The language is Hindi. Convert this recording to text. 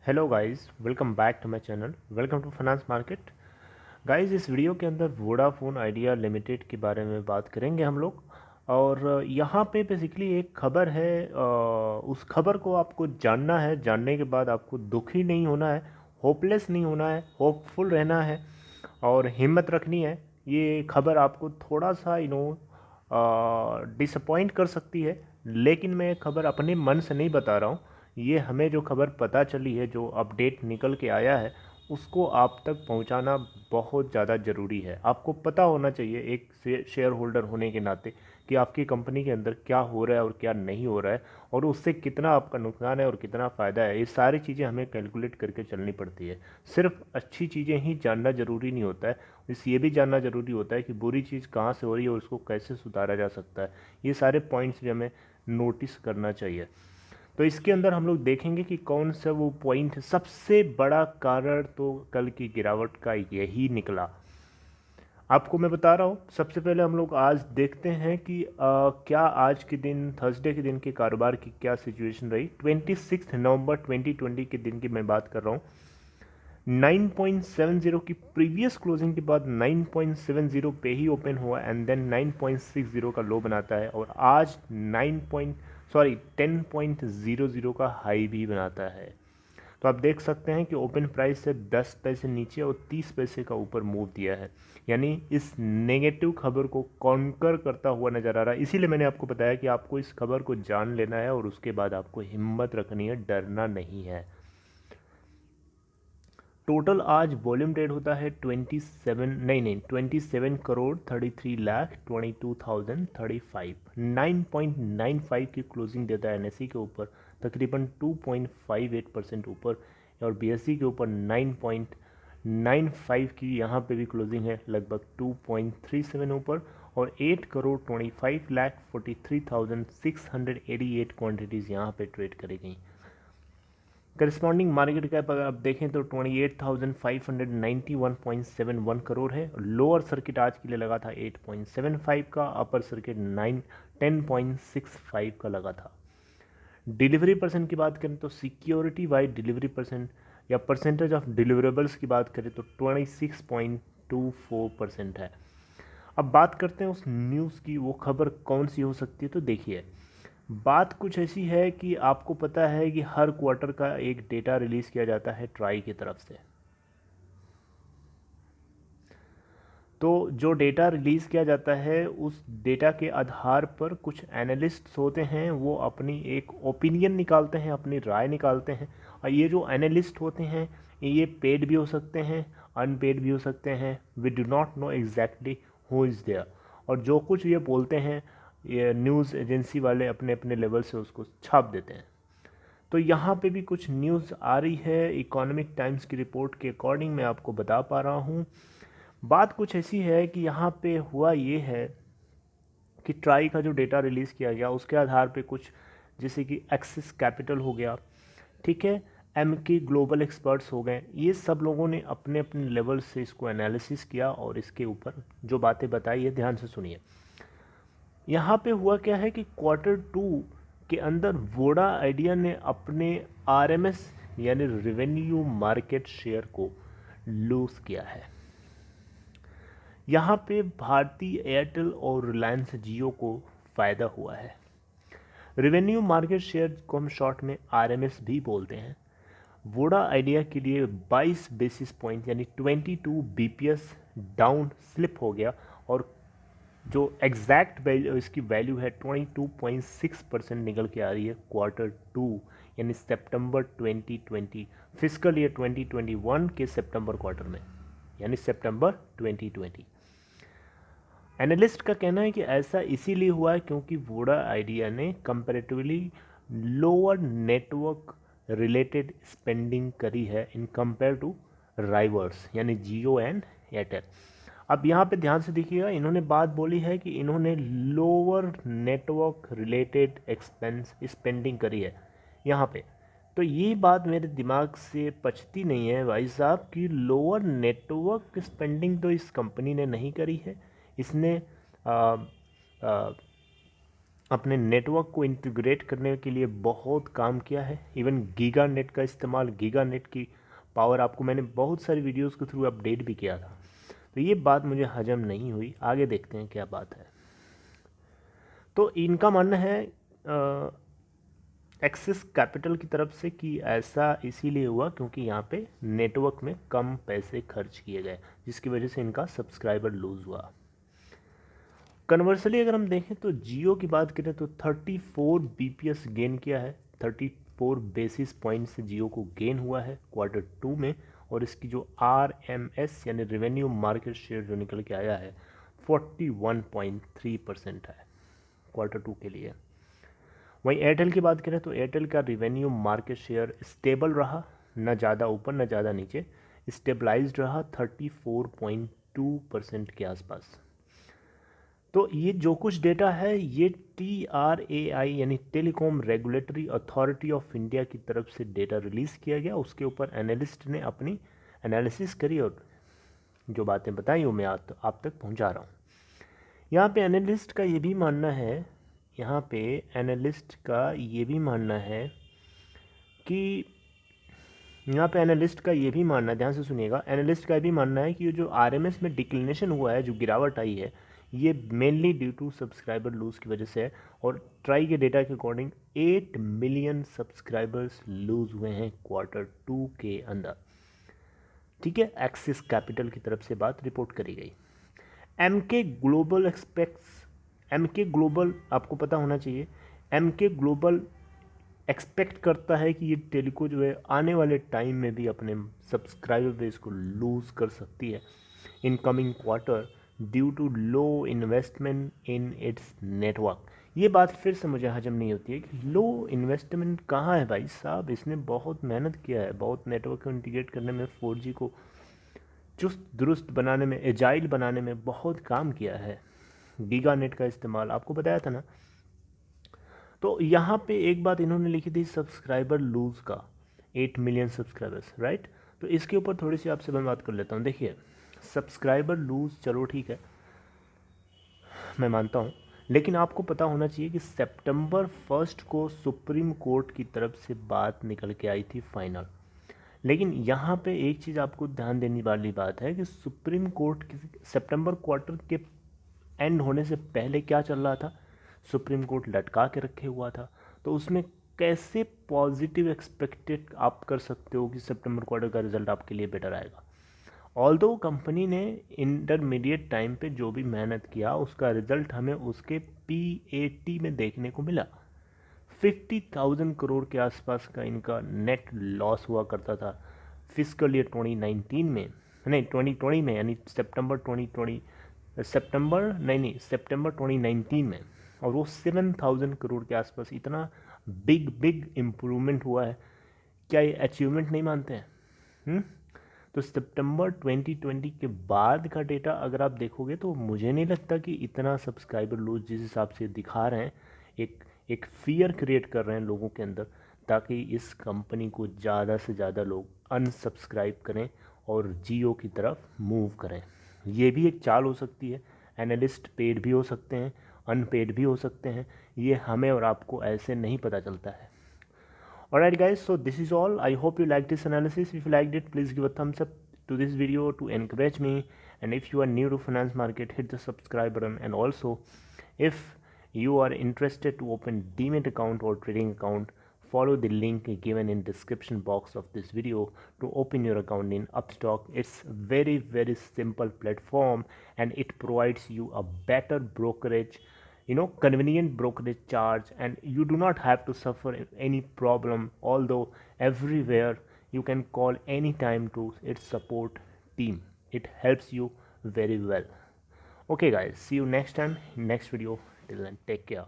Hello guys, welcome back to my channel. Welcome to finance market. Guys, इस वीडियो के अंदर वोडाफोन आइडिया लिमिटेड के बारे में बात करेंगे हम लोग। और यहाँ पे बेसिकली एक खबर है। उस खबर को आपको जानना है। जानने के बाद आपको दुखी नहीं होना है, होपलेस नहीं होना है, होपफुल रहना है और हिम्मत रखनी है। ये खबर आपको थोड़ा सा डिसअपॉइंट कर सकती है, लेकिन मैं ये खबर अपने मन से नहीं बता रहा हूँ। ये हमें जो खबर पता चली है, जो अपडेट निकल के आया है, उसको आप तक पहुंचाना बहुत ज़्यादा ज़रूरी है। आपको पता होना चाहिए एक शेयर होल्डर होने के नाते कि आपकी कंपनी के अंदर क्या हो रहा है और क्या नहीं हो रहा है, और उससे कितना आपका नुकसान है और कितना फ़ायदा है। ये सारी चीज़ें हमें कैलकुलेट करके चलनी पड़ती है। सिर्फ अच्छी चीज़ें ही जानना ज़रूरी नहीं होता है, इस ये भी जानना ज़रूरी होता है कि बुरी चीज़ कहाँ से हो रही है और उसको कैसे सुधारा जा सकता है। ये सारे पॉइंट्स भी हमें नोटिस करना चाहिए। तो इसके अंदर हम लोग देखेंगे कि कौन सा वो पॉइंट है। सबसे बड़ा कारण तो कल की गिरावट का यही निकला। आपको मैं बता रहा हूँ। सबसे पहले हम लोग आज देखते हैं कि क्या आज के दिन, थर्सडे के दिन के कारोबार की क्या सिचुएशन रही। 26 नवंबर 2020 के दिन की मैं बात कर रहा हूँ। 9.70 की प्रीवियस क्लोजिंग के बाद 9.70 पे ही ओपन हुआ एंड देन 9.60 का लो बनाता है, और आज 10.00 का हाई भी बनाता है। तो आप देख सकते हैं कि ओपन प्राइस से 10 पैसे नीचे और 30 पैसे का ऊपर मूव दिया है, यानी इस नेगेटिव खबर को कॉन्कर करता हुआ नजर आ रहा है। इसीलिए मैंने आपको बताया कि आपको इस खबर को जान लेना है और उसके बाद आपको हिम्मत रखनी है, डरना नहीं है। टोटल आज वॉल्यूम ट्रेड होता है 27 करोड़ 33 लाख 22,035। 9.95 की क्लोजिंग देता है एनएससी के ऊपर, तकरीबन 2.58% ऊपर, और बीएससी के ऊपर 9.95 की यहाँ पे भी क्लोजिंग है, लगभग 2.37 ऊपर, और 8 करोड़ 25 लाख 43,688 क्वान्टिटीज़ यहाँ पे ट्रेड करी गई। करस्पॉन्डिंग मार्केट कैप अगर आप देखें तो 28,591.71 करोड़ है। लोअर सर्किट आज के लिए लगा था 8.75 का, अपर सर्किट 10.65 का लगा था। डिलीवरी परसेंट की बात करें तो सिक्योरिटी वाइज डिलीवरी परसेंट या परसेंटेज ऑफ डिलीवरेबल्स की बात करें तो 26.24% है। अब बात करते हैं उस न्यूज़ की, वो खबर कौन सी हो सकती है। तो देखिए, बात कुछ ऐसी है कि आपको पता है कि हर क्वार्टर का एक डेटा रिलीज़ किया जाता है ट्राई की तरफ से। तो जो डेटा रिलीज़ किया जाता है, उस डेटा के आधार पर कुछ एनालिस्ट्स होते हैं, वो अपनी एक ओपिनियन निकालते हैं, अपनी राय निकालते हैं। और ये जो एनालिस्ट होते हैं, ये पेड भी हो सकते हैं, अनपेड भी हो सकते हैं। We do not know exactly who is there. और जो कुछ ये बोलते हैं, ये न्यूज़ एजेंसी वाले अपने अपने लेवल से उसको छाप देते हैं। तो यहाँ पे भी कुछ न्यूज़ आ रही है। इकोनॉमिक टाइम्स की रिपोर्ट के अकॉर्डिंग मैं आपको बता पा रहा हूँ। बात कुछ ऐसी है कि यहाँ पे हुआ ये है कि ट्राई का जो डेटा रिलीज़ किया गया, उसके आधार पे कुछ, जैसे कि एक्सिस कैपिटल हो गया, ठीक है, एम के ग्लोबल एक्सपर्ट्स हो गए, ये सब लोगों ने अपने अपने लेवल से इसको एनालिसिस किया और इसके ऊपर जो बातें बताई है, ध्यान से सुनिए। यहाँ पे हुआ क्या है कि Q2 के अंदर वोडा आइडिया ने अपने आरएमएस यानी रेवेन्यू मार्केट शेयर को लूज किया है। यहाँ पे भारती एयरटेल और रिलायंस जियो को फ़ायदा हुआ है। रेवेन्यू मार्केट शेयर को हम शॉर्ट में आरएमएस भी बोलते हैं। वोडा आइडिया के लिए 22 बेसिस पॉइंट यानी 22 बीपीएस डाउन स्लिप हो गया, और जो एग्जैक्ट इसकी वैल्यू है 22.6% निकल के आ रही है Q2 यानी सितंबर 2020, फिजिकल ईयर 2021 के सितंबर क्वार्टर में, यानी सितंबर 2020। एनालिस्ट का कहना है कि ऐसा इसीलिए हुआ है क्योंकि वोडा आइडिया ने comparatively lower network related spending करी है इन कंपेयर टू राइवल्स यानी जियो एंड एयरटेल। अब यहाँ पे ध्यान से देखिएगा, इन्होंने बात बोली है कि इन्होंने lower network related expense spending करी है यहाँ पे। तो ये बात मेरे दिमाग से पचती नहीं है भाई साहब कि लोअर नेटवर्क स्पेंडिंग तो इस कंपनी ने नहीं करी है। इसने अपने नेटवर्क को इंटीग्रेट करने के लिए बहुत काम किया है। इवन गीगा नेट का इस्तेमाल, गीगा नेट की पावर आपको मैंने बहुत सारी वीडियोस के थ्रू अपडेट भी किया था। तो ये बात मुझे हजम नहीं हुई। आगे देखते हैं क्या बात है। तो इनका मानना है एक्सिस कैपिटल की तरफ से कि ऐसा इसीलिए हुआ क्योंकि यहाँ पे नेटवर्क में कम पैसे खर्च किए गए, जिसकी वजह से इनका सब्सक्राइबर लूज़ हुआ। कन्वर्सली अगर हम देखें तो जियो की बात करें तो 34 बीपीएस गेन किया है, 34 बेसिस पॉइंट से जियो को गेन हुआ है Q2 में। और इसकी जो RMS यानी रेवेन्यू मार्केट शेयर जो निकल के आया है 41.3% है Q2 के लिए। वहीं एयरटेल की बात करें तो एयरटेल का रिवेन्यू मार्केट शेयर स्टेबल रहा, न ज़्यादा ऊपर न ज़्यादा नीचे, स्टेबलाइज्ड रहा 34.2% के आसपास। तो ये जो कुछ डेटा है ये TRAI यानी telecom regulatory authority of India की तरफ से डेटा रिलीज़ किया गया। उसके ऊपर एनालिस्ट ने अपनी एनालिसिस करी और जो बातें बताई वो मैं आप तक पहुंचा रहा हूँ। यहाँ पे एनालिस्ट का ये भी मानना है कि ध्यान से सुनिएगा, एनालिस्ट का भी मानना है कि ये जो RMS में डिक्लिनेशन हुआ है, जो गिरावट आई है, ये mainly due to subscriber lose की वजह से है। और ट्राई के डेटा के अकॉर्डिंग 8 मिलियन सब्सक्राइबर्स लूज़ हुए हैं Q2 के अंदर। ठीक है, एक्सिस कैपिटल की तरफ से बात रिपोर्ट करी गई। MK ग्लोबल आपको पता होना चाहिए, MK ग्लोबल एक्सपेक्ट करता है कि ये टेलीको जो है आने वाले टाइम में भी अपने सब्सक्राइबर बेस को लूज़ कर सकती है in coming quarter due to low investment in its network. ये बात फिर से मुझे हजम नहीं होती है कि लो इन्वेस्टमेंट कहाँ है भाई साहब। इसने बहुत मेहनत किया है, बहुत नेटवर्क को इंटीग्रेट करने में, 4G को चुस्त दुरुस्त बनाने में, एजाइल बनाने में बहुत काम किया है। गीगा नेट का इस्तेमाल आपको बताया था ना। तो यहाँ पे एक बात इन्होंने लिखी थी सब्सक्राइबर लूज़ का, 8 मिलियन सब्सक्राइबर्स, राइट। तो इसके ऊपर थोड़ी सी आपसे मैं बात कर लेता हूँ। देखिए, सब्सक्राइबर लूज़ चलो ठीक है, मैं मानता हूँ, लेकिन आपको पता होना चाहिए कि सितंबर 1 को सुप्रीम कोर्ट की तरफ से बात निकल के आई थी फाइनल। लेकिन यहाँ पे एक चीज़ आपको ध्यान देने वाली बात है कि सुप्रीम कोर्ट की सितंबर क्वार्टर के एंड होने से पहले क्या चल रहा था, सुप्रीम कोर्ट लटका के रखे हुआ था। तो उसमें कैसे पॉजिटिव एक्सपेक्टेड आप कर सकते हो कि सितंबर क्वार्टर का रिजल्ट आपके लिए बेटर आएगा। ऑल्दो कंपनी ने इंटरमीडिएट टाइम पे जो भी मेहनत किया उसका रिजल्ट हमें उसके PAT में देखने को मिला। 50,000 करोड़ के आसपास का इनका नेट लॉस हुआ करता था फिजिकल ईयर 2019 में, नहीं 2020 में, यानी सितंबर 2019 में। और वो 7,000 करोड़ के आसपास, इतना बिग इम्प्रूवमेंट हुआ है। क्या ये अचीवमेंट नहीं मानते हैं? तो सितंबर 2020 के बाद का डेटा अगर आप देखोगे तो मुझे नहीं लगता कि इतना सब्सक्राइबर लूज जिस हिसाब से दिखा रहे हैं, एक फियर क्रिएट कर रहे हैं लोगों के अंदर, ताकि इस कंपनी को ज़्यादा से ज़्यादा लोग अनसब्सक्राइब करें और जियो की तरफ मूव करें। ये भी एक चाल हो सकती है। एनालिस्ट पेड भी हो सकते हैं, अनपेड भी हो सकते हैं, ये हमें और आपको ऐसे नहीं पता चलता है। Alright guys, so this is all. I hope you liked this analysis. If you liked it, please give a thumbs up to this video to encourage me. And if you are new to finance market, hit the subscribe button. And also, if you are interested to open Demat account or trading account, follow the link given in description box of this video to open your account in Upstox. It's very simple platform and it provides you a better brokerage, convenient brokerage charge, and you do not have to suffer any problem, although everywhere you can call anytime to its support team. It helps you very well. Okay guys, see you next time, next video. Till then, take care.